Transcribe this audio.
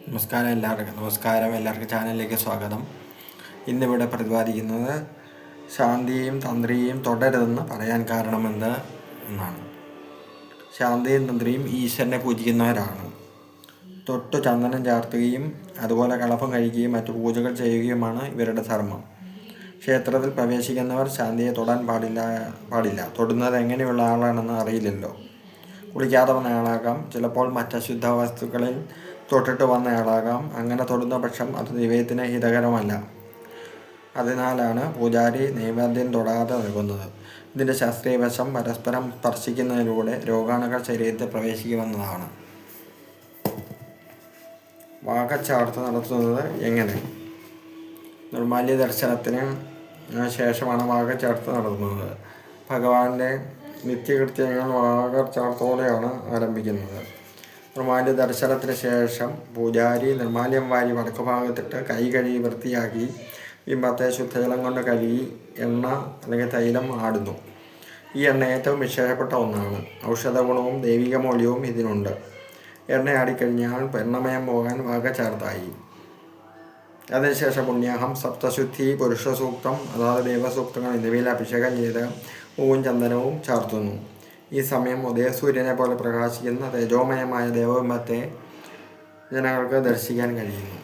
നമസ്കാരം എല്ലാവർക്കും ചാനലിലേക്ക് സ്വാഗതം. ഇന്നിവിടെ പ്രതിപാദിക്കുന്നത് ശാന്തിയും തന്ത്രിയും തുടരുതെന്ന് പറയാൻ കാരണമെന്ത് എന്നാണ്. ശാന്തിയും തന്ത്രിയും ഈശ്വരനെ പൂജിക്കുന്നവരാണ്. തൊട്ടു ചന്ദനം ചാർത്തുകയും അതുപോലെ കളഭം കഴിക്കുകയും മറ്റു പൂജകൾ ചെയ്യുകയുമാണ് ഇവരുടെ ധർമ്മം. ക്ഷേത്രത്തിൽ പ്രവേശിക്കുന്നവർ ശാന്തിയെ തൊടാൻ പാടില്ല. തൊടുന്നത് എങ്ങനെയുള്ള ആളാണെന്ന് അറിയില്ലല്ലോ. കുളിക്കാതെ വന്നയാളാകാം, ചിലപ്പോൾ മറ്റശുദ്ധ വസ്തുക്കളിൽ തൊട്ടിട്ട് വന്നയാളാകാം. അങ്ങനെ തൊടുന്ന പക്ഷം അത് ദൈവത്തിന് ഹിതകരമല്ല. അതിനാലാണ് പൂജാരി നൈവേദ്യം തൊടാതെ നൽകുന്നത്. ഇതിൻ്റെ ശാസ്ത്രീയ വശം പരസ്പരം സ്പർശിക്കുന്നതിലൂടെ രോഗാണുക്കൾ ശരീരത്തിൽ പ്രവേശിക്കുമെന്നതാണ്. വാകച്ചാർത്ത് നടത്തുന്നത് എങ്ങനെ? നിർമാല്യ ദർശനത്തിന് ശേഷമാണ് വാകച്ചാർത്ത് നടത്തുന്നത്. ഭഗവാന്റെ നിത്യകൃത്യങ്ങൾ വാകച്ചാർത്തോടെയാണ് ആരംഭിക്കുന്നത്. നിർമാല്യ ദർശനത്തിന് ശേഷം പൂജാരി നിർമാല്യം വാരി വടക്ക് ഭാഗത്തിട്ട് കൈ കഴുകി വൃത്തിയാക്കി ബിംബത്തെ ശുദ്ധജലം കൊണ്ട് കഴുകി എണ്ണ അല്ലെങ്കിൽ തൈലം ആടുന്നു. ഈ എണ്ണ ഏറ്റവും വിശേഷപ്പെട്ട ഒന്നാണ്. ഔഷധ ഗുണവും ദൈവിക മൂല്യവും ഇതിനുണ്ട്. എണ്ണ ആടിക്കഴിഞ്ഞാൽ എണ്ണമയം പോകാൻ വാകച്ചാർത്തായി. അതിനുശേഷം പുണ്യാഹം, സപ്തശുദ്ധി, പുരുഷ സൂക്തം അതായത് ദേവസൂക്തങ്ങൾ എന്നിവയിൽ അഭിഷേകം ചെയ്ത് പൂവും ചന്ദനവും ചാർത്തുന്നു. ഈ സമയം ഉദയസൂര്യനെ പോലെ പ്രകാശിക്കുന്ന തേജോമയമായ ദേവബിംബത്തെ ജനങ്ങൾക്ക് ദർശിക്കാൻ കഴിയുന്നു.